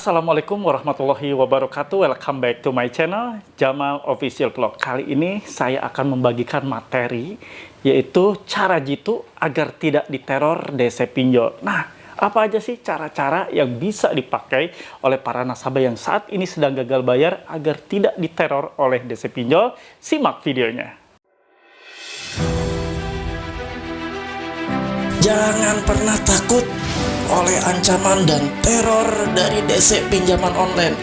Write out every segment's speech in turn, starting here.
Assalamualaikum warahmatullahi wabarakatuh. Welcome back to my channel Jamal Official Vlog. Kali ini saya akan membagikan materi, yaitu cara jitu agar tidak diteror DC pinjol. Nah, apa aja sih cara-cara yang bisa dipakai oleh para nasabah yang saat ini sedang gagal bayar agar tidak diteror oleh DC pinjol? Simak videonya. Jangan pernah takut oleh ancaman dan teror dari DC pinjaman online.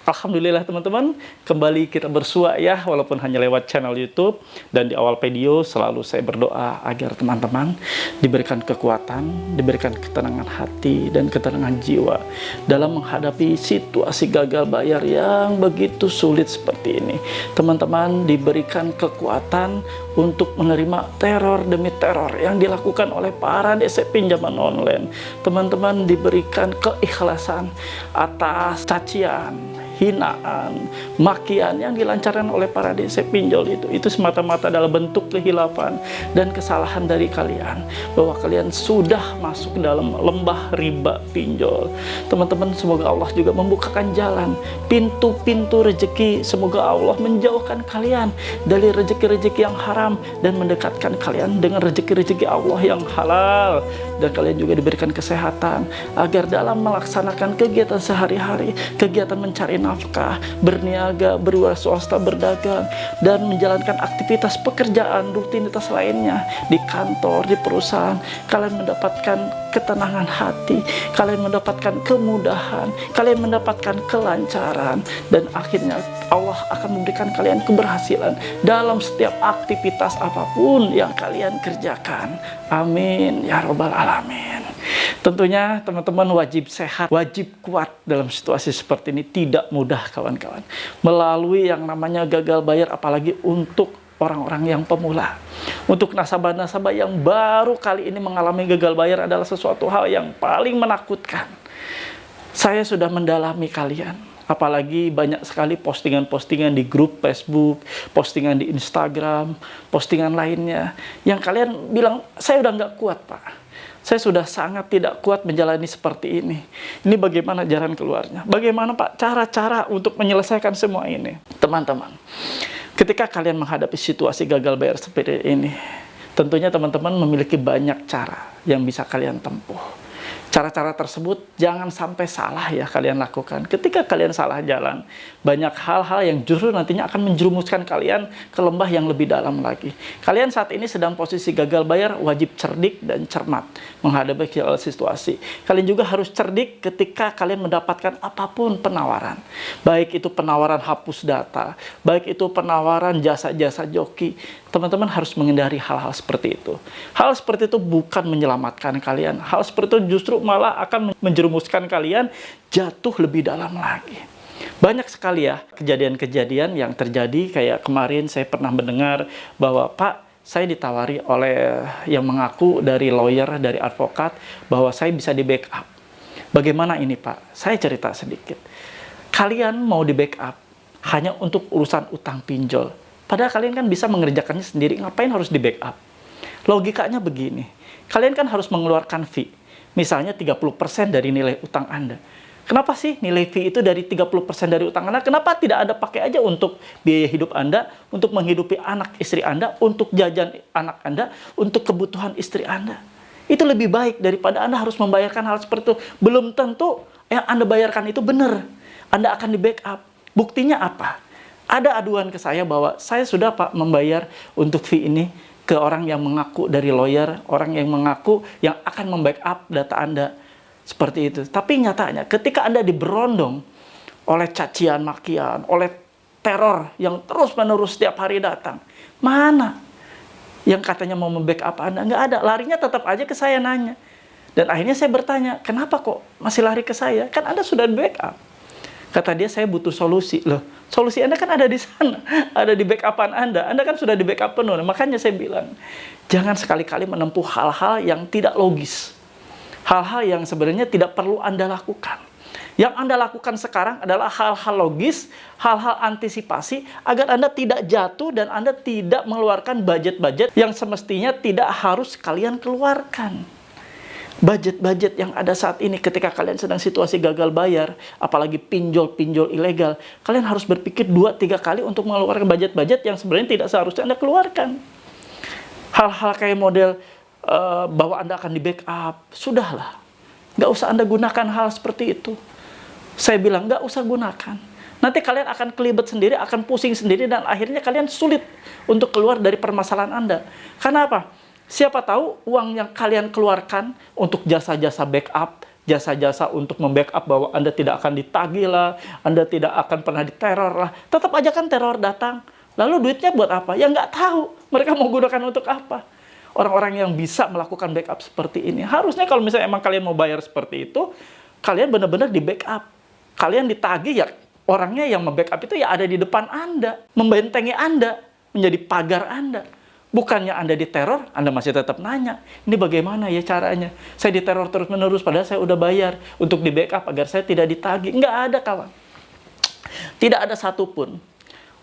Alhamdulillah teman-teman, kembali kita bersua ya, walaupun hanya lewat channel YouTube. Dan di awal video selalu saya berdoa agar teman-teman diberikan kekuatan, diberikan ketenangan hati dan ketenangan jiwa dalam menghadapi situasi gagal bayar yang begitu sulit seperti ini. Teman-teman diberikan kekuatan untuk menerima teror demi teror yang dilakukan oleh para DC pinjaman online. Teman-teman diberikan keikhlasan atas cacian, hinaan, makian yang dilancarkan oleh para DC pinjol itu semata-mata dalam bentuk kehilapan dan kesalahan dari kalian, bahwa kalian sudah masuk dalam lembah riba pinjol. Teman-teman, semoga Allah juga membukakan jalan, pintu-pintu rezeki. Semoga Allah menjauhkan kalian dari rezeki-rezeki yang haram dan mendekatkan kalian dengan rezeki-rezeki Allah yang halal. Dan kalian juga diberikan kesehatan agar dalam melaksanakan kegiatan sehari-hari, kegiatan mencari nafkah, berniaga, berwirausaha, berdagang, dan menjalankan aktivitas pekerjaan, rutinitas lainnya di kantor, di perusahaan, kalian mendapatkan ketenangan hati, kalian mendapatkan kemudahan, kalian mendapatkan kelancaran, dan akhirnya Allah akan memberikan kalian keberhasilan dalam setiap aktivitas apapun yang kalian kerjakan. Amin ya robbal alamin. Tentunya teman-teman wajib sehat, wajib kuat dalam situasi seperti ini. Tidak mudah kawan-kawan melalui yang namanya gagal bayar, apalagi untuk orang-orang yang pemula. Untuk nasabah-nasabah yang baru kali ini mengalami gagal bayar adalah sesuatu hal yang paling menakutkan. Saya sudah mendalami kalian, apalagi banyak sekali postingan-postingan di grup Facebook, postingan di Instagram, postingan lainnya yang kalian bilang, saya udah nggak kuat Pak, saya sudah sangat tidak kuat menjalani seperti ini. Ini bagaimana jalan keluarnya? Bagaimana Pak cara-cara untuk menyelesaikan semua ini? Teman-teman, ketika kalian menghadapi situasi gagal bayar seperti ini, tentunya teman-teman memiliki banyak cara yang bisa kalian tempuh. Cara-cara tersebut jangan sampai salah ya kalian lakukan. Ketika kalian salah jalan, banyak hal-hal yang justru nantinya akan menjerumuskan kalian ke lembah yang lebih dalam lagi. Kalian saat ini sedang posisi gagal bayar, wajib cerdik dan cermat menghadapi situasi. Kalian juga harus cerdik ketika kalian mendapatkan apapun penawaran. Baik itu penawaran hapus data, baik itu penawaran jasa-jasa joki. Teman-teman harus menghindari hal-hal seperti itu. Hal seperti itu bukan menyelamatkan kalian. Hal seperti itu justru malah akan menjerumuskan kalian jatuh lebih dalam lagi. Banyak sekali ya kejadian-kejadian yang terjadi. Kayak kemarin saya pernah mendengar bahwa Pak, saya ditawari oleh yang mengaku dari lawyer, dari advokat, bahwa saya bisa di backup. Bagaimana ini Pak? Saya cerita sedikit. Kalian mau di backup hanya untuk urusan utang pinjol. Padahal kalian kan bisa mengerjakannya sendiri, ngapain harus di backup? Logikanya begini, kalian kan harus mengeluarkan fee, misalnya 30% dari nilai utang Anda. Kenapa sih nilai fee itu dari 30% dari utang Anda? Kenapa tidak Anda pakai aja untuk biaya hidup Anda, untuk menghidupi anak istri Anda, untuk jajan anak Anda, untuk kebutuhan istri Anda? Itu lebih baik daripada Anda harus membayarkan hal seperti itu. Belum tentu yang Anda bayarkan itu benar. Anda akan di backup. Buktinya apa? Ada aduan ke saya bahwa saya sudah Pak membayar untuk fee ini ke orang yang mengaku dari lawyer, orang yang mengaku yang akan membackup data Anda. Seperti itu. Tapi nyatanya ketika Anda diberondong oleh cacian makian, oleh teror yang terus-menerus setiap hari datang, mana yang katanya mau membackup Anda? Nggak ada. Larinya tetap aja ke saya nanya. Dan akhirnya saya bertanya, kenapa kok masih lari ke saya? Kan Anda sudah backup. Kata dia, saya butuh solusi. Loh, solusi Anda kan ada di sana, ada di backupan Anda. Anda kan sudah di backup penuh. Makanya saya bilang, jangan sekali-kali menempuh hal-hal yang tidak logis. Hal-hal yang sebenarnya tidak perlu Anda lakukan. Yang Anda lakukan sekarang adalah hal-hal logis, hal-hal antisipasi, agar Anda tidak jatuh dan Anda tidak mengeluarkan budget-budget yang semestinya tidak harus kalian keluarkan. Budget-budget yang ada saat ini ketika kalian sedang situasi gagal bayar, apalagi pinjol-pinjol ilegal, kalian harus berpikir 2-3 kali untuk mengeluarkan budget-budget yang sebenarnya tidak seharusnya Anda keluarkan. Hal-hal kayak model bahwa Anda akan di backup, sudahlah. Nggak usah Anda gunakan hal seperti itu. Saya bilang, nggak usah gunakan. Nanti kalian akan kelibet sendiri, akan pusing sendiri, dan akhirnya kalian sulit untuk keluar dari permasalahan Anda. Karena apa? Siapa tahu uang yang kalian keluarkan untuk jasa-jasa backup, jasa-jasa untuk membackup bahwa Anda tidak akan ditagih lah, Anda tidak akan pernah diteror lah. Tetap aja kan teror datang. Lalu duitnya buat apa? Ya nggak tahu. Mereka mau gunakan untuk apa? Orang-orang yang bisa melakukan backup seperti ini. Harusnya kalau misalnya emang kalian mau bayar seperti itu, kalian benar-benar di backup. Kalian ditagih ya, orangnya yang membackup itu ya ada di depan Anda. Membentengi Anda, menjadi pagar Anda. Bukannya Anda diteror, Anda masih tetap nanya, ini bagaimana ya caranya? Saya diteror terus-menerus, padahal saya udah bayar untuk di backup agar saya tidak ditagih. Nggak ada, kawan. Tidak ada satupun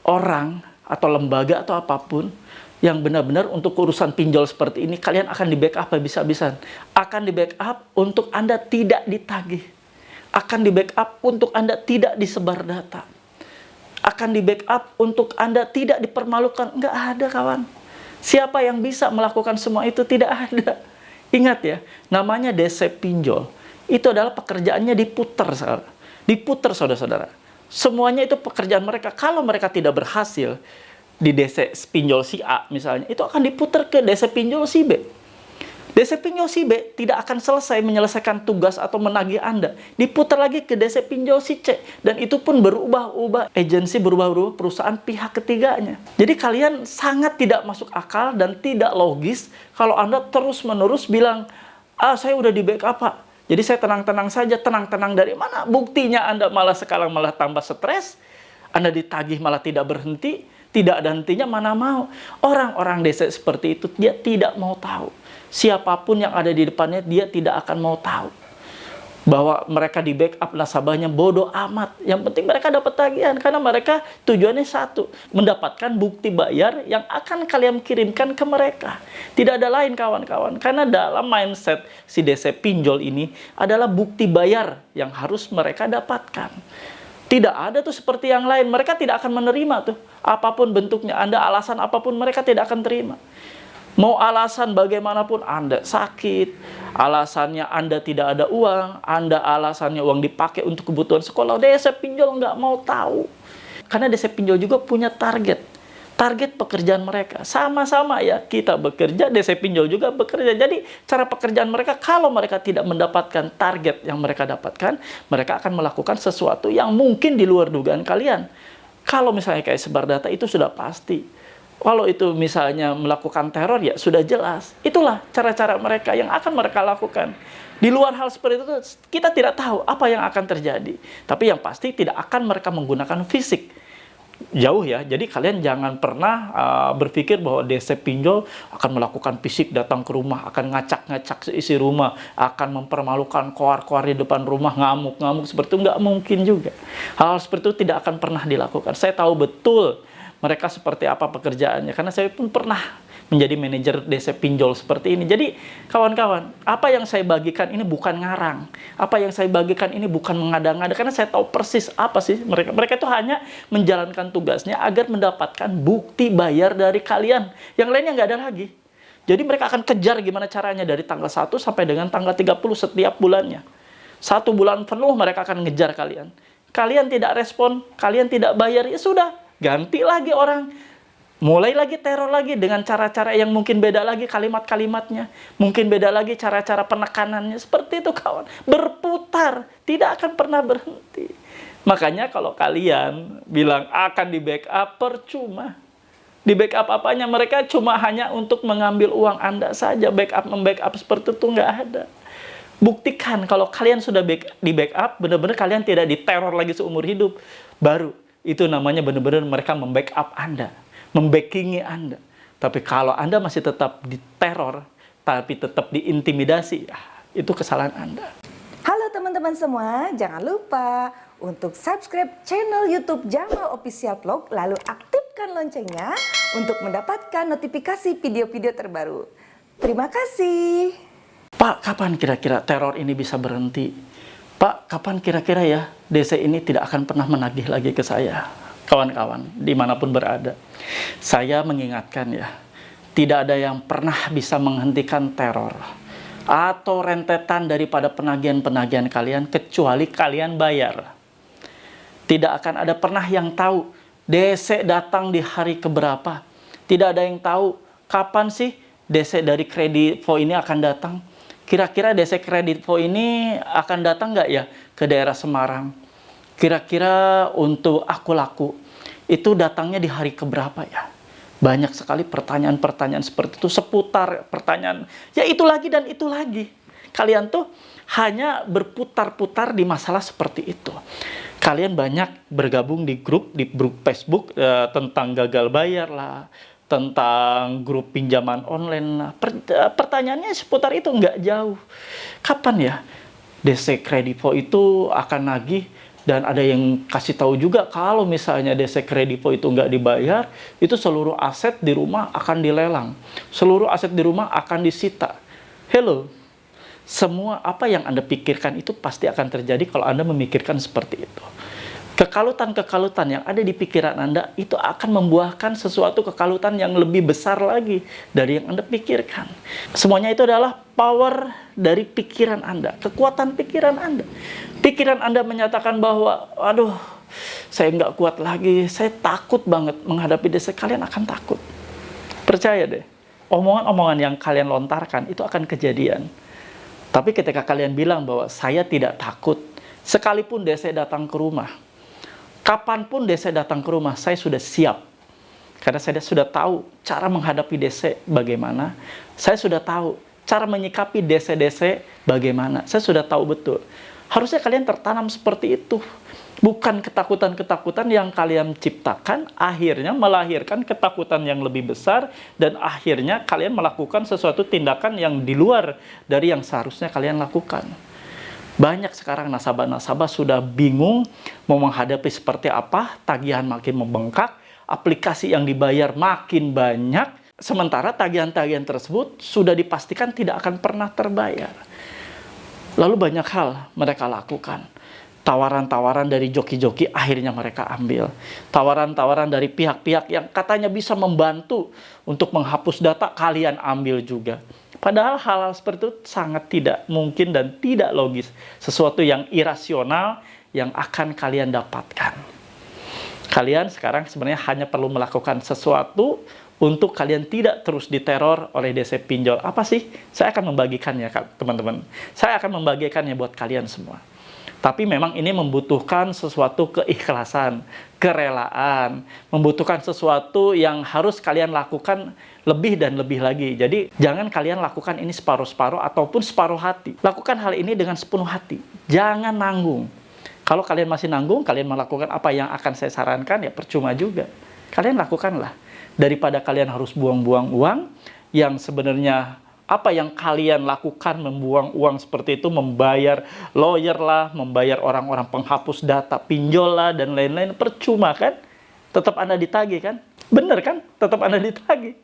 orang atau lembaga atau apapun yang benar-benar untuk urusan pinjol seperti ini, kalian akan di backup habis-habisan. Akan di backup untuk Anda tidak ditagih. Akan di backup untuk Anda tidak disebar data. Akan di backup untuk Anda tidak dipermalukan. Nggak ada, kawan. Siapa yang bisa melakukan semua itu? Tidak ada. Ingat ya, namanya DC pinjol. Itu adalah pekerjaannya diputer, saudara-saudara. Semuanya itu pekerjaan mereka. Kalau mereka tidak berhasil di DC pinjol si A misalnya, itu akan diputer ke DC pinjol si B. DC pinjol si B tidak akan selesai menyelesaikan tugas atau menagih Anda. Diputar lagi ke DC pinjol si C. Dan itu pun berubah-ubah agensi, berubah-ubah perusahaan pihak ketiganya. Jadi kalian sangat tidak masuk akal dan tidak logis kalau Anda terus-menerus bilang, saya udah di backup, Pak. Jadi saya tenang-tenang saja. Tenang-tenang dari mana? Buktinya Anda malah sekarang malah tambah stres. Anda ditagih malah tidak berhenti. Tidak ada hentinya, mana mau. Orang-orang DC seperti itu, dia tidak mau tahu. Siapapun yang ada di depannya, dia tidak akan mau tahu bahwa mereka di backup nasabahnya. Bodoh amat. Yang penting mereka dapat tagihan, karena mereka tujuannya satu, mendapatkan bukti bayar yang akan kalian kirimkan ke mereka. Tidak ada lain, kawan-kawan. Karena dalam mindset si DC pinjol ini adalah bukti bayar yang harus mereka dapatkan. Tidak ada tuh seperti yang lain. Mereka tidak akan menerima tuh apapun bentuknya. Anda alasan apapun mereka tidak akan terima. Mau alasan bagaimanapun, Anda sakit, alasannya Anda tidak ada uang, Anda alasannya uang dipakai untuk kebutuhan sekolah, DC pinjol nggak mau tahu. Karena DC pinjol juga punya target pekerjaan mereka. Sama-sama ya, kita bekerja, DC pinjol juga bekerja. Jadi cara pekerjaan mereka, kalau mereka tidak mendapatkan target yang mereka dapatkan, mereka akan melakukan sesuatu yang mungkin di luar dugaan kalian. Kalau misalnya kayak sebar data, itu sudah pasti. Kalau itu misalnya melakukan teror, ya sudah jelas. Itulah cara-cara mereka yang akan mereka lakukan. Di luar hal seperti itu, kita tidak tahu apa yang akan terjadi. Tapi yang pasti tidak akan mereka menggunakan fisik. Jauh ya, jadi kalian jangan pernah berpikir bahwa DC pinjol akan melakukan fisik, datang ke rumah, akan ngacak-ngacak seisi rumah, akan mempermalukan koar-koar di depan rumah, ngamuk-ngamuk, seperti itu nggak mungkin juga. Hal seperti itu tidak akan pernah dilakukan. Saya tahu betul mereka seperti apa pekerjaannya, karena saya pun pernah menjadi manajer DC pinjol seperti ini. Jadi kawan-kawan, apa yang saya bagikan ini bukan ngarang, apa yang saya bagikan ini bukan mengada-ngada, karena saya tahu persis apa sih mereka itu hanya menjalankan tugasnya agar mendapatkan bukti bayar dari kalian. Yang lainnya nggak ada lagi. Jadi mereka akan kejar gimana caranya dari tanggal 1 sampai dengan tanggal 30 setiap bulannya. 1 bulan penuh mereka akan ngejar kalian. Kalian tidak respon, kalian tidak bayar, ya sudah, ganti lagi orang. Mulai lagi teror lagi dengan cara-cara yang mungkin beda lagi kalimat-kalimatnya. Mungkin beda lagi cara-cara penekanannya. Seperti itu kawan. Berputar. Tidak akan pernah berhenti. Makanya kalau kalian bilang akan di backup, percuma. Di backup apanya? Mereka cuma hanya untuk mengambil uang Anda saja. Membackup seperti itu nggak ada. Buktikan kalau kalian sudah di backup, benar-benar kalian tidak diteror lagi seumur hidup. Baru itu namanya benar-benar mereka membackup Anda, membackingi Anda. Tapi kalau Anda masih tetap diteror, tapi tetap diintimidasi, itu kesalahan Anda. Halo teman-teman semua, jangan lupa untuk subscribe channel YouTube Jamal Official Vlog, lalu aktifkan loncengnya untuk mendapatkan notifikasi video-video terbaru. Terima kasih. Pak, kapan kira-kira teror ini bisa berhenti? Pak, kapan kira-kira ya DC ini tidak akan pernah menagih lagi ke saya? Kawan-kawan, dimanapun berada. Saya mengingatkan ya, tidak ada yang pernah bisa menghentikan teror atau rentetan daripada penagihan-penagihan kalian kecuali kalian bayar. Tidak akan ada pernah yang tahu DC datang di hari keberapa. Tidak ada yang tahu kapan sih DC dari Kredivo ini akan datang. Kira-kira DC Kredivo ini akan datang nggak ya ke daerah Semarang? Kira-kira untuk Aku Laku itu datangnya di hari keberapa ya? Banyak sekali pertanyaan-pertanyaan seperti itu seputar pertanyaan. Ya itu lagi dan itu lagi. Kalian tuh hanya berputar-putar di masalah seperti itu. Kalian banyak bergabung di grup Facebook tentang gagal bayar lah, tentang grup pinjaman online lah. Pertanyaannya seputar itu nggak jauh. Kapan ya DC Kredivo itu akan nagih? Dan ada yang kasih tahu juga kalau misalnya DC Kredivo itu nggak dibayar, itu seluruh aset di rumah akan dilelang. Seluruh aset di rumah akan disita. Hello, semua apa yang Anda pikirkan itu pasti akan terjadi kalau Anda memikirkan seperti itu. Kekalutan-kekalutan yang ada di pikiran Anda itu akan membuahkan sesuatu kekalutan yang lebih besar lagi dari yang Anda pikirkan. Semuanya itu adalah power dari pikiran Anda, kekuatan pikiran Anda. Pikiran Anda menyatakan bahwa, aduh, saya nggak kuat lagi, saya takut banget menghadapi DC. Kalian akan takut. Percaya deh, omongan-omongan yang kalian lontarkan itu akan kejadian. Tapi ketika kalian bilang bahwa saya tidak takut, sekalipun DC datang ke rumah, kapanpun DC datang ke rumah, saya sudah siap. Karena saya sudah tahu cara menghadapi DC bagaimana. Saya sudah tahu cara menyikapi DC-DC bagaimana. Saya sudah tahu betul. Harusnya kalian tertanam seperti itu. Bukan ketakutan-ketakutan yang kalian ciptakan, akhirnya melahirkan ketakutan yang lebih besar, dan akhirnya kalian melakukan sesuatu tindakan yang di luar dari yang seharusnya kalian lakukan. Banyak sekarang nasabah-nasabah sudah bingung mau menghadapi seperti apa, tagihan makin membengkak, aplikasi yang dibayar makin banyak, sementara tagihan-tagihan tersebut sudah dipastikan tidak akan pernah terbayar. Lalu banyak hal mereka lakukan. Tawaran-tawaran dari joki-joki akhirnya mereka ambil. Tawaran-tawaran dari pihak-pihak yang katanya bisa membantu untuk menghapus data, kalian ambil juga. Padahal hal-hal seperti itu sangat tidak mungkin dan tidak logis. Sesuatu yang irasional yang akan kalian dapatkan. Kalian sekarang sebenarnya hanya perlu melakukan sesuatu untuk kalian tidak terus diteror oleh DC pinjol. Apa sih? Saya akan membagikannya, teman-teman. Saya akan membagikannya buat kalian semua. Tapi memang ini membutuhkan sesuatu keikhlasan, kerelaan, membutuhkan sesuatu yang harus kalian lakukan lebih dan lebih lagi. Jadi jangan kalian lakukan ini separuh-separuh ataupun separuh hati. Lakukan hal ini dengan sepenuh hati. Jangan nanggung. Kalau kalian masih nanggung, kalian melakukan apa yang akan saya sarankan, ya percuma juga. Kalian lakukanlah. Daripada kalian harus buang-buang uang yang sebenarnya apa yang kalian lakukan, membuang uang seperti itu, membayar lawyer lah, membayar orang-orang penghapus data, pinjol lah, dan lain-lain, percuma kan? Tetap Anda ditagih kan? Bener kan? Tetap Anda ditagih.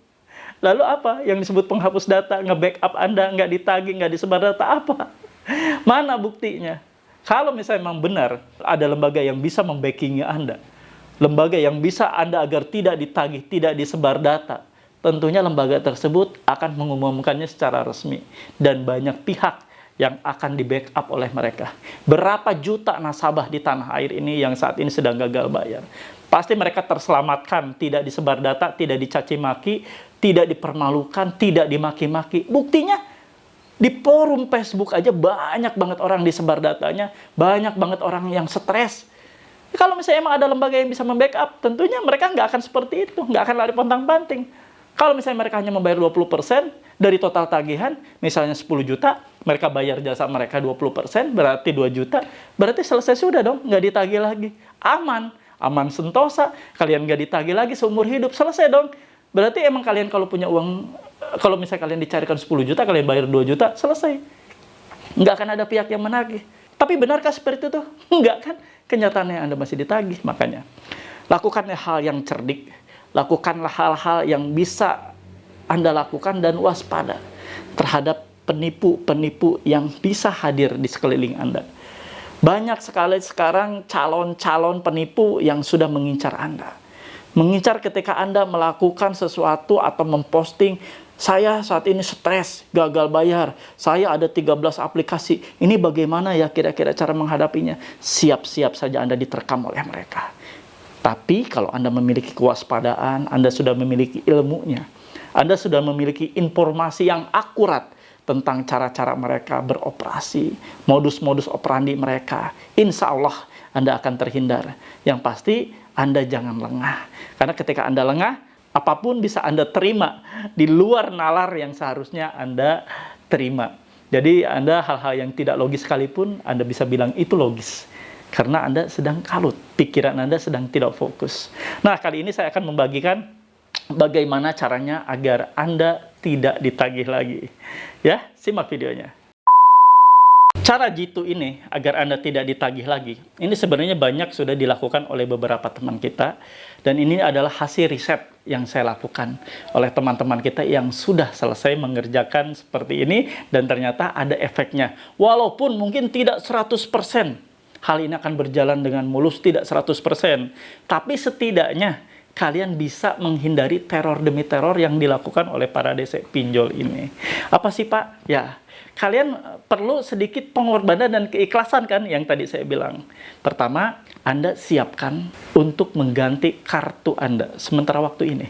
Lalu apa yang disebut penghapus data, nge-backup Anda, nggak ditagih, nggak disebar data, apa? Mana buktinya? Kalau misalnya memang benar ada lembaga yang bisa membackingi Anda, lembaga yang bisa Anda agar tidak ditagih, tidak disebar data, tentunya lembaga tersebut akan mengumumkannya secara resmi. Dan banyak pihak yang akan di-backup oleh mereka. Berapa juta nasabah di tanah air ini yang saat ini sedang gagal bayar. Pasti mereka terselamatkan, tidak disebar data, tidak dicaci maki, tidak dipermalukan, tidak dimaki-maki. Buktinya, di forum Facebook aja banyak banget orang disebar datanya, banyak banget orang yang stres. Kalau misalnya emang ada lembaga yang bisa membackup, tentunya mereka nggak akan seperti itu, nggak akan lari pontang-panting. Kalau misalnya mereka hanya membayar 20% dari total tagihan, misalnya 10 juta, mereka bayar jasa mereka 20%, berarti 2 juta, berarti selesai sudah dong, nggak ditagih lagi. Aman sentosa, kalian nggak ditagih lagi seumur hidup, selesai dong. Berarti emang kalian kalau punya uang, kalau misalnya kalian dicarikan 10 juta, kalian bayar 2 juta, selesai. Nggak akan ada pihak yang menagih. Tapi benarkah seperti itu? Enggak kan? Kenyataannya Anda masih ditagih. Makanya, lakukanlah hal yang cerdik. Lakukanlah hal-hal yang bisa Anda lakukan dan waspada terhadap penipu-penipu yang bisa hadir di sekeliling Anda. Banyak sekali sekarang calon-calon penipu yang sudah mengincar Anda. Mengincar ketika Anda melakukan sesuatu atau memposting, saya saat ini stres, gagal bayar, saya ada 13 aplikasi, ini bagaimana ya kira-kira cara menghadapinya? Siap-siap saja Anda diterkam oleh mereka. Tapi kalau Anda memiliki kewaspadaan, Anda sudah memiliki ilmunya, Anda sudah memiliki informasi yang akurat tentang cara-cara mereka beroperasi, modus-modus operandi mereka, insya Allah Anda akan terhindar. Yang pasti Anda jangan lengah. Karena ketika Anda lengah, apapun bisa Anda terima di luar nalar yang seharusnya Anda terima. Jadi Anda hal-hal yang tidak logis sekalipun, Anda bisa bilang itu logis. Karena Anda sedang kalut, pikiran Anda sedang tidak fokus. Nah, kali ini saya akan membagikan bagaimana caranya agar Anda tidak ditagih lagi. Ya, simak videonya. Cara jitu ini agar Anda tidak ditagih lagi, ini sebenarnya banyak sudah dilakukan oleh beberapa teman kita. Dan ini adalah hasil riset yang saya lakukan oleh teman-teman kita yang sudah selesai mengerjakan seperti ini. Dan ternyata ada efeknya. Walaupun mungkin tidak 100%. Hal ini akan berjalan dengan mulus, tidak 100%. Tapi setidaknya kalian bisa menghindari teror demi teror yang dilakukan oleh para DC pinjol ini. Apa sih Pak? Ya, kalian perlu sedikit pengorbanan dan keikhlasan kan yang tadi saya bilang. Pertama, Anda siapkan untuk mengganti kartu Anda sementara waktu ini.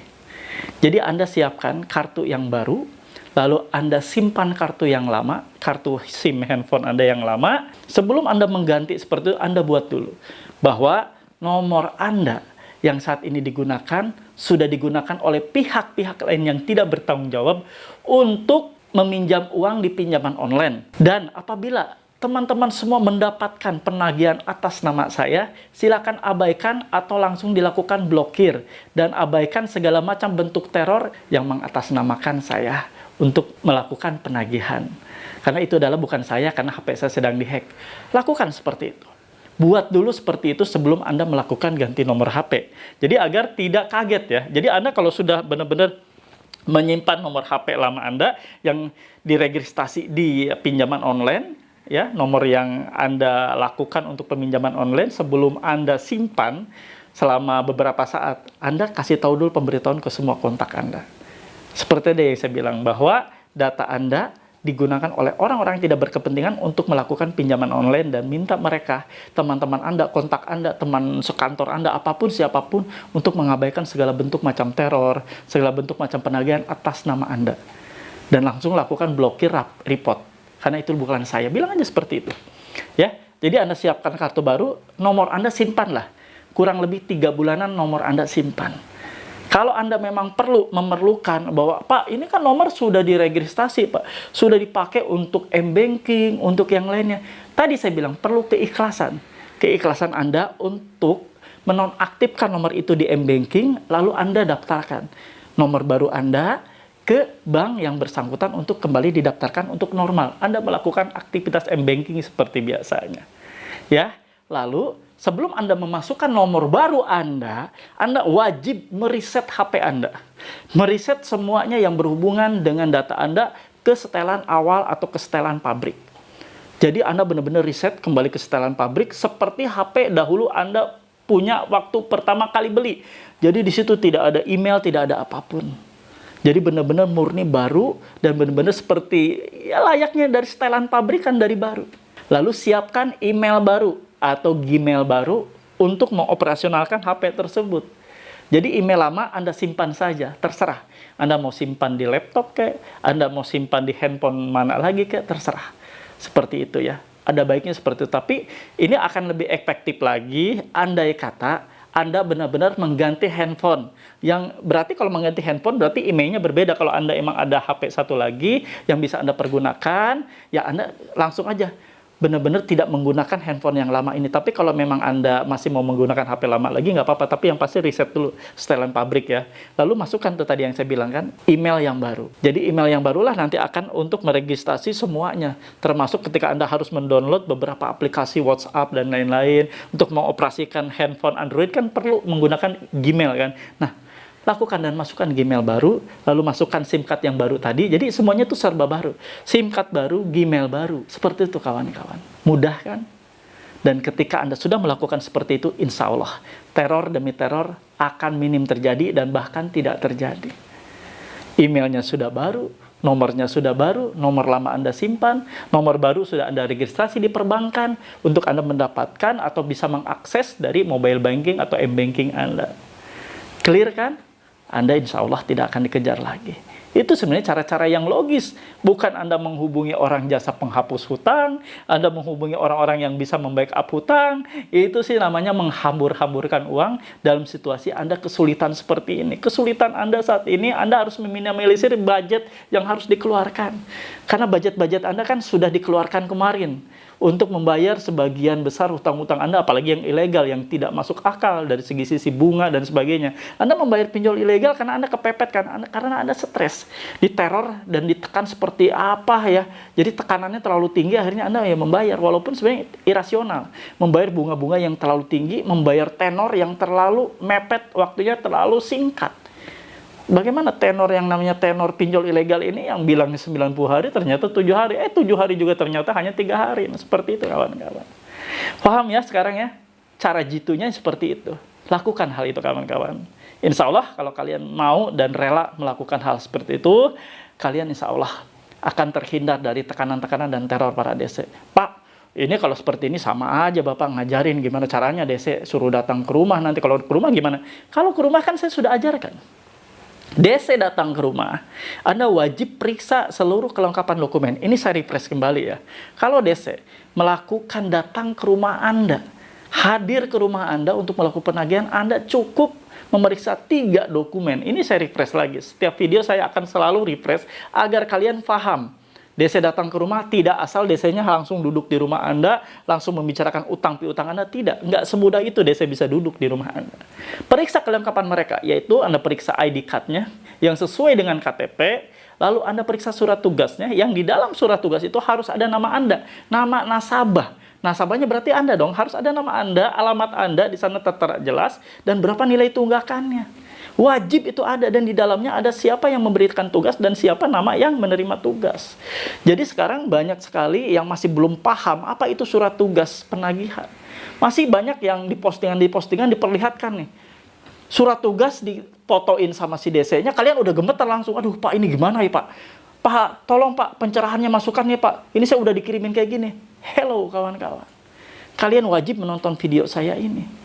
Jadi Anda siapkan kartu yang baru, lalu Anda simpan kartu yang lama, kartu SIM handphone Anda yang lama. Sebelum Anda mengganti seperti itu, Anda buat dulu bahwa nomor Anda yang saat ini digunakan sudah digunakan oleh pihak-pihak lain yang tidak bertanggung jawab untuk meminjam uang di pinjaman online. Dan apabila teman-teman semua mendapatkan penagihan atas nama saya, silakan abaikan atau langsung dilakukan blokir dan abaikan segala macam bentuk teror yang mengatasnamakan saya untuk melakukan penagihan. Karena itu adalah bukan saya, karena HP saya sedang dihack. Lakukan seperti itu. Buat dulu seperti itu sebelum Anda melakukan ganti nomor HP. Jadi agar tidak kaget ya. Jadi Anda kalau sudah benar-benar menyimpan nomor HP lama Anda yang diregistrasi di pinjaman online, ya, nomor yang Anda lakukan untuk peminjaman online, sebelum Anda simpan selama beberapa saat, Anda kasih tahu dulu pemberitahuan ke semua kontak Anda. Seperti tadi yang saya bilang, bahwa data Anda digunakan oleh orang-orang yang tidak berkepentingan untuk melakukan pinjaman online dan minta mereka, teman-teman Anda, kontak Anda, teman sekantor Anda, apapun, siapapun, untuk mengabaikan segala bentuk macam teror, segala bentuk macam penagihan atas nama Anda. Dan langsung lakukan blokir report. Karena itu bukan saya, bilang aja seperti itu. Ya, jadi Anda siapkan kartu baru, nomor Anda simpanlah. Kurang lebih 3 bulanan nomor Anda simpan. Kalau Anda memang memerlukan bahwa, Pak, ini kan nomor sudah diregistrasi, Pak. Sudah dipakai untuk M-Banking, untuk yang lainnya. Tadi saya bilang perlu keikhlasan. Keikhlasan Anda untuk menonaktifkan nomor itu di M-Banking, lalu Anda daftarkan nomor baru Anda ke bank yang bersangkutan untuk kembali didaftarkan untuk normal. Anda melakukan aktivitas M-Banking seperti biasanya. Ya, lalu sebelum Anda memasukkan nomor baru Anda wajib meriset HP Anda. Meriset semuanya yang berhubungan dengan data Anda ke setelan awal atau ke setelan pabrik. Jadi Anda benar-benar riset kembali ke setelan pabrik seperti HP dahulu Anda punya waktu pertama kali beli. Jadi di situ tidak ada email, tidak ada apapun. Jadi benar-benar murni baru dan benar-benar seperti ya layaknya dari setelan pabrikan dari baru. Lalu siapkan email baru atau Gmail baru untuk mengoperasionalkan HP tersebut. Jadi email lama Anda simpan saja, terserah. Anda mau simpan di laptop kek, Anda mau simpan di handphone mana lagi kek, terserah. Seperti itu ya. Ada baiknya seperti itu. Tapi ini akan lebih efektif lagi andai kata Anda benar-benar mengganti handphone. Yang berarti kalau mengganti handphone berarti emailnya berbeda. Kalau Anda emang ada HP satu lagi yang bisa Anda pergunakan, ya Anda langsung aja benar-benar tidak menggunakan handphone yang lama ini. Tapi kalau memang Anda masih mau menggunakan HP lama lagi, nggak apa-apa. Tapi yang pasti reset dulu setelan pabrik ya. Lalu masukkan tuh tadi yang saya bilang kan, email yang baru. Jadi email yang barulah nanti akan untuk meregistrasi semuanya. Termasuk ketika Anda harus mendownload beberapa aplikasi WhatsApp dan lain-lain. Untuk mengoperasikan handphone Android kan perlu menggunakan Gmail kan. Nah, lakukan dan masukkan Gmail baru, lalu masukkan SIM card yang baru tadi. Jadi semuanya itu serba baru. SIM card baru, Gmail baru. Seperti itu kawan-kawan. Mudah kan? Dan ketika Anda sudah melakukan seperti itu, insya Allah, teror demi teror akan minim terjadi dan bahkan tidak terjadi. Emailnya sudah baru, nomornya sudah baru, nomor lama Anda simpan, nomor baru sudah Anda registrasi di perbankan untuk Anda mendapatkan atau bisa mengakses dari mobile banking atau m-banking Anda. Clear kan? Anda insya Allah tidak akan dikejar lagi. Itu sebenarnya cara-cara yang logis. Bukan Anda menghubungi orang jasa penghapus hutang, Anda menghubungi orang-orang yang bisa membackup hutang. Itu sih namanya menghambur-hamburkan uang dalam situasi Anda kesulitan seperti ini. Kesulitan Anda saat ini, Anda harus meminimalisir budget yang harus dikeluarkan. Karena budget-budget Anda kan sudah dikeluarkan kemarin untuk membayar sebagian besar hutang-hutang Anda, apalagi yang ilegal, yang tidak masuk akal dari sisi bunga dan sebagainya. Anda membayar pinjol ilegal karena Anda kepepet kan, karena Anda stres, diteror dan ditekan seperti apa ya. Jadi tekanannya terlalu tinggi, akhirnya Anda ya membayar, walaupun sebenarnya irasional. Membayar bunga-bunga yang terlalu tinggi, membayar tenor yang terlalu mepet, waktunya terlalu singkat. Bagaimana tenor yang namanya tenor pinjol ilegal ini yang bilangnya 90 hari ternyata 7 hari. 7 hari juga ternyata hanya 3 hari. Nah, seperti itu kawan-kawan. Paham ya sekarang ya? Cara jitunya seperti itu. Lakukan hal itu kawan-kawan. Insya Allah kalau kalian mau dan rela melakukan hal seperti itu, kalian insya Allah akan terhindar dari tekanan-tekanan dan teror para DC. Pak, ini kalau seperti ini sama aja Bapak ngajarin gimana caranya DC suruh datang ke rumah, nanti kalau ke rumah gimana? Kalau ke rumah kan saya sudah ajarkan. DC datang ke rumah, Anda wajib periksa seluruh kelengkapan dokumen. Ini saya refresh kembali ya. Kalau DC melakukan datang ke rumah Anda, hadir ke rumah Anda untuk melakukan penagihan, Anda cukup memeriksa 3 dokumen. Ini saya refresh lagi. Setiap video saya akan selalu refresh agar kalian paham. DC datang ke rumah, tidak asal DC-nya langsung duduk di rumah Anda, langsung membicarakan utang piutang Anda, tidak. Nggak semudah itu DC bisa duduk di rumah Anda. Periksa kelengkapan mereka, yaitu Anda periksa ID card-nya yang sesuai dengan KTP, lalu Anda periksa surat tugasnya, yang di dalam surat tugas itu harus ada nama Anda, nama nasabah. Nasabahnya berarti Anda dong, harus ada nama Anda, alamat Anda, di sana tertera jelas, dan berapa nilai tunggakannya. Wajib itu ada, dan di dalamnya ada siapa yang memberikan tugas dan siapa nama yang menerima tugas. Jadi sekarang banyak sekali yang masih belum paham apa itu surat tugas penagihan. Masih banyak yang di postingan diperlihatkan nih. Surat tugas difotoin sama si DC-nya, kalian udah gemeter langsung. Aduh Pak, ini gimana ya Pak? Pak, tolong Pak, pencerahannya masukkan ya Pak. Ini saya udah dikirimin kayak gini. Hello kawan-kawan. Kalian wajib menonton video saya ini.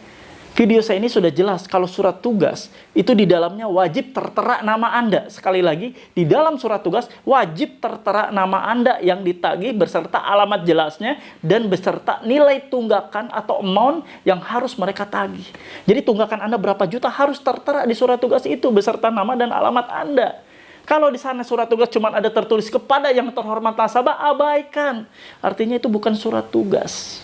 Video saya ini sudah jelas kalau surat tugas itu di dalamnya wajib tertera nama Anda. Sekali lagi, di dalam surat tugas wajib tertera nama Anda yang ditagih beserta alamat jelasnya dan beserta nilai tunggakan atau amount yang harus mereka tagih. Jadi tunggakan Anda berapa juta harus tertera di surat tugas itu beserta nama dan alamat Anda. Kalau di sana surat tugas cuma ada tertulis kepada yang terhormat nasabah, abaikan. Artinya itu bukan surat tugas.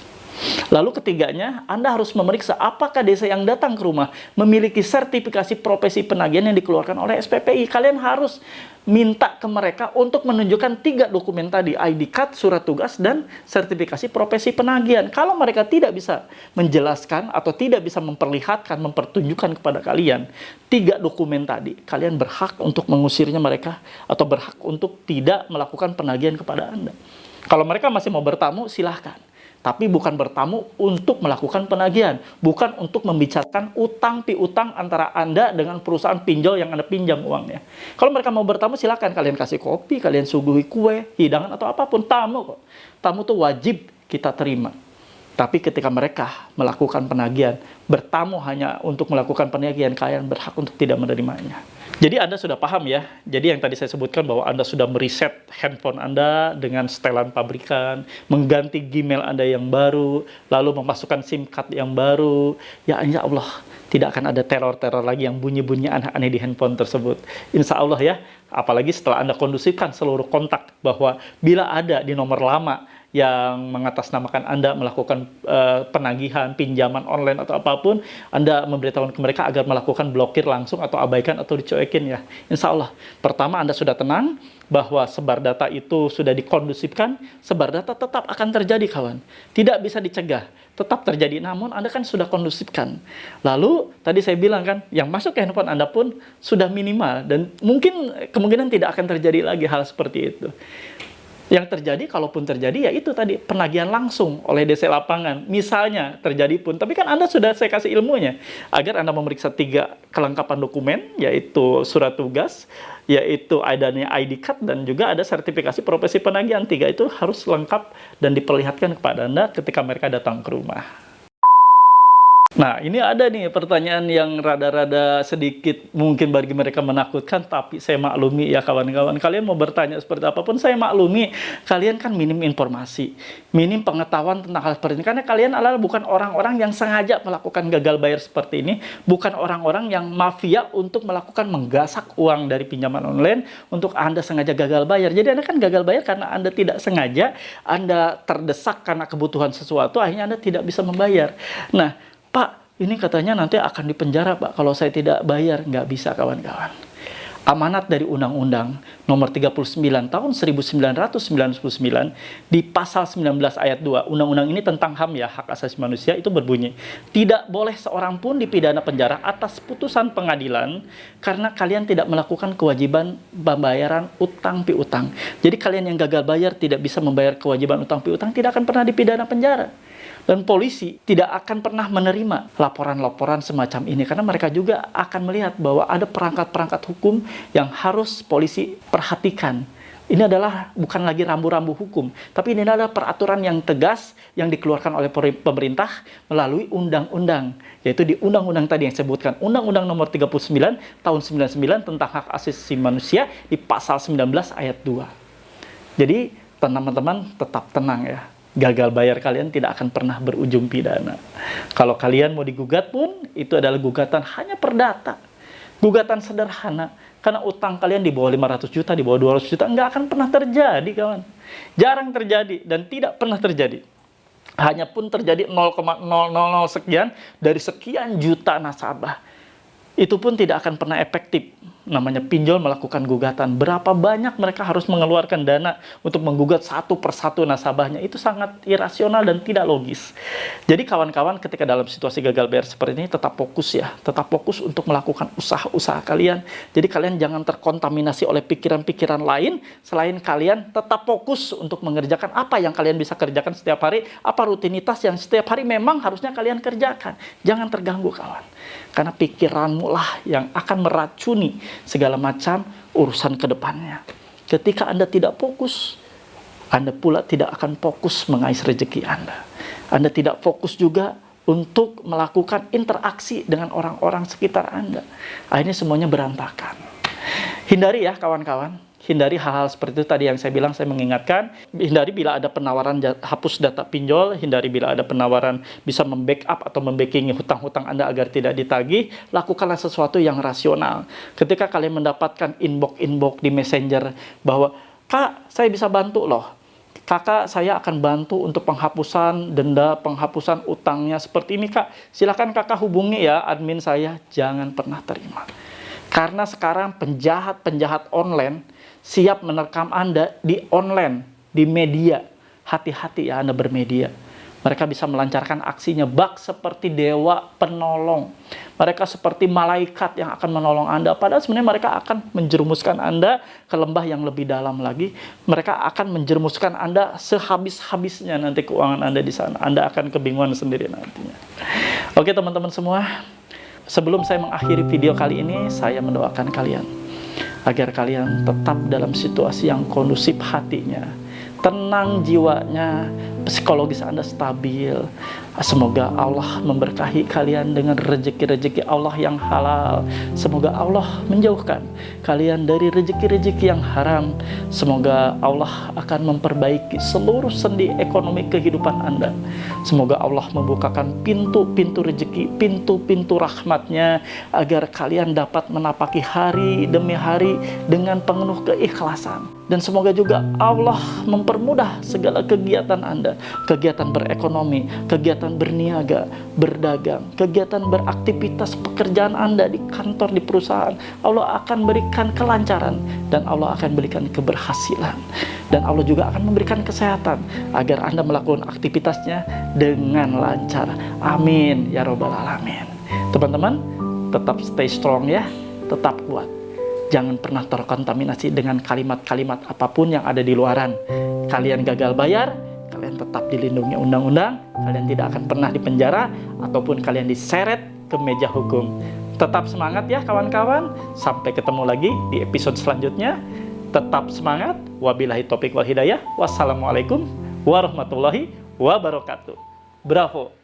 Lalu ketiganya, Anda harus memeriksa apakah DC yang datang ke rumah memiliki sertifikasi profesi penagihan yang dikeluarkan oleh SPPI. Kalian harus minta ke mereka untuk menunjukkan 3 dokumen tadi, ID card, surat tugas, dan sertifikasi profesi penagihan. Kalau mereka tidak bisa menjelaskan atau tidak bisa memperlihatkan, mempertunjukkan kepada kalian 3 dokumen tadi, kalian berhak untuk mengusirnya mereka atau berhak untuk tidak melakukan penagihan kepada Anda. Kalau mereka masih mau bertamu, silahkan. Tapi bukan bertamu untuk melakukan penagihan. Bukan untuk membicarakan utang piutang antara Anda dengan perusahaan pinjol yang Anda pinjam uangnya. Kalau mereka mau bertamu, silakan kalian kasih kopi, kalian suguhi kue, hidangan, atau apapun. Tamu kok. Tamu tuh wajib kita terima. Tapi ketika mereka melakukan penagihan, bertamu hanya untuk melakukan penagihan, kalian berhak untuk tidak menerimanya. Jadi Anda sudah paham ya. Jadi yang tadi saya sebutkan bahwa Anda sudah mereset handphone Anda dengan setelan pabrikan, mengganti Gmail Anda yang baru, lalu memasukkan SIM card yang baru. Ya insya Allah tidak akan ada teror-teror lagi yang bunyi-bunyi aneh-aneh di handphone tersebut. Insya Allah ya, apalagi setelah Anda kondusifkan seluruh kontak, bahwa bila ada di nomor lama yang mengatasnamakan Anda melakukan penagihan, pinjaman online atau apapun, Anda memberitahukan ke mereka agar melakukan blokir langsung atau abaikan atau dicuekin ya. Insya Allah, pertama Anda sudah tenang bahwa sebar data itu sudah dikondusifkan, sebar data tetap akan terjadi kawan. Tidak bisa dicegah, tetap terjadi, namun Anda kan sudah kondusifkan. Lalu, tadi saya bilang kan, yang masuk ke handphone Anda pun sudah minimal, dan mungkin kemungkinan tidak akan terjadi lagi hal seperti itu. Yang terjadi, kalaupun terjadi, ya itu tadi, penagihan langsung oleh DC lapangan. Misalnya terjadi pun, tapi kan Anda sudah saya kasih ilmunya, agar Anda memeriksa 3 kelengkapan dokumen, yaitu surat tugas, yaitu adanya ID card, dan juga ada sertifikasi profesi penagihan. 3 itu harus lengkap dan diperlihatkan kepada Anda ketika mereka datang ke rumah. Nah, ini ada nih pertanyaan yang rada-rada sedikit mungkin bagi mereka menakutkan, tapi saya maklumi ya kawan-kawan. Kalian mau bertanya seperti apapun, saya maklumi. Kalian kan minim informasi, minim pengetahuan tentang hal seperti ini. Karena kalian adalah bukan orang-orang yang sengaja melakukan gagal bayar seperti ini. Bukan orang-orang yang mafia untuk melakukan menggasak uang dari pinjaman online untuk Anda sengaja gagal bayar. Jadi Anda kan gagal bayar karena Anda tidak sengaja, Anda terdesak karena kebutuhan sesuatu, akhirnya Anda tidak bisa membayar. Nah, Pak, ini katanya nanti akan dipenjara, Pak, kalau saya tidak bayar. Nggak bisa, kawan-kawan. Amanat dari Undang-Undang Nomor 39 Tahun 1999 di Pasal 19 Ayat 2, Undang-Undang ini tentang HAM ya, hak asasi manusia, itu berbunyi, tidak boleh seorang pun dipidana penjara atas putusan pengadilan karena kalian tidak melakukan kewajiban pembayaran utang piutang. Jadi kalian yang gagal bayar tidak bisa membayar kewajiban utang piutang tidak akan pernah dipidana penjara. Dan polisi tidak akan pernah menerima laporan-laporan semacam ini, karena mereka juga akan melihat bahwa ada perangkat-perangkat hukum yang harus polisi perhatikan. Ini adalah bukan lagi rambu-rambu hukum, tapi ini adalah peraturan yang tegas yang dikeluarkan oleh pemerintah melalui undang-undang, yaitu di undang-undang tadi yang saya sebutkan, Undang-Undang Nomor 39 Tahun 99 tentang hak asasi manusia di Pasal 19 Ayat 2. Jadi teman-teman tetap tenang ya. Gagal bayar kalian tidak akan pernah berujung pidana. Kalau kalian mau digugat pun, itu adalah gugatan hanya perdata. Gugatan sederhana. Karena utang kalian di bawah 500 juta, di bawah 200 juta, nggak akan pernah terjadi, kawan. Jarang terjadi dan tidak pernah terjadi. Hanya pun terjadi 0,000 sekian dari sekian juta nasabah. Itu pun tidak akan pernah efektif. Namanya pinjol melakukan gugatan. Berapa banyak mereka harus mengeluarkan dana untuk menggugat satu persatu nasabahnya. Itu sangat irasional dan tidak logis. Jadi kawan-kawan, ketika dalam situasi gagal bayar seperti ini, tetap fokus ya. Tetap fokus untuk melakukan usaha-usaha kalian. Jadi kalian jangan terkontaminasi oleh pikiran-pikiran lain. Selain kalian tetap fokus untuk mengerjakan apa yang kalian bisa kerjakan setiap hari. Apa rutinitas yang setiap hari memang harusnya kalian kerjakan. Jangan terganggu, kawan. Karena pikiranmu lah yang akan meracuni segala macam urusan ke depannya. Ketika Anda tidak fokus, Anda pula tidak akan fokus mengais rezeki Anda. Anda tidak fokus juga untuk melakukan interaksi dengan orang-orang sekitar Anda. Akhirnya semuanya berantakan. Hindari ya kawan-kawan. Hindari hal-hal seperti itu tadi yang saya bilang, saya mengingatkan. Hindari bila ada penawaran hapus data pinjol. Hindari bila ada penawaran bisa membackup atau membackingi hutang-hutang Anda agar tidak ditagih. Lakukanlah sesuatu yang rasional. Ketika kalian mendapatkan inbox di messenger bahwa, Kak, saya bisa bantu loh. Kakak, saya akan bantu untuk penghapusan denda, penghapusan utangnya seperti ini, Kak. Silakan kakak hubungi ya admin saya. Jangan pernah terima. Karena sekarang penjahat-penjahat online siap menerkam Anda di online, di media. Hati-hati ya Anda bermedia. Mereka bisa melancarkan aksinya bak seperti dewa penolong. Mereka seperti malaikat yang akan menolong Anda. Padahal sebenarnya mereka akan menjerumuskan Anda ke lembah yang lebih dalam lagi. Mereka akan menjerumuskan Anda sehabis-habisnya nanti keuangan Anda di sana. Anda akan kebingungan sendiri nantinya. Oke teman-teman semua. Sebelum saya mengakhiri video kali ini, saya mendoakan kalian agar kalian tetap dalam situasi yang kondusif hatinya, tenang jiwanya, psikologis Anda stabil. Semoga Allah memberkahi kalian dengan rezeki-rezeki Allah yang halal. Semoga Allah menjauhkan kalian dari rezeki-rezeki yang haram. Semoga Allah akan memperbaiki seluruh sendi ekonomi kehidupan Anda. Semoga Allah membukakan pintu-pintu rezeki, pintu-pintu rahmatnya, agar kalian dapat menapaki hari demi hari dengan penuh keikhlasan. Dan semoga juga Allah mempermudah segala kegiatan Anda, kegiatan berekonomi, kegiatan berniaga, berdagang, kegiatan beraktivitas pekerjaan Anda di kantor, di perusahaan. Allah akan berikan kelancaran dan Allah akan berikan keberhasilan. Dan Allah juga akan memberikan kesehatan agar Anda melakukan aktivitasnya dengan lancar. Amin ya robbal alamin. Teman-teman, tetap stay strong ya, tetap kuat. Jangan pernah terkontaminasi dengan kalimat-kalimat apapun yang ada di luaran. Kalian gagal bayar, kalian tetap dilindungi undang-undang, kalian tidak akan pernah dipenjara, ataupun kalian diseret ke meja hukum. Tetap semangat ya kawan-kawan, sampai ketemu lagi di episode selanjutnya. Tetap semangat, wabillahi taufiq wal hidayah, wassalamualaikum warahmatullahi wabarakatuh. Bravo!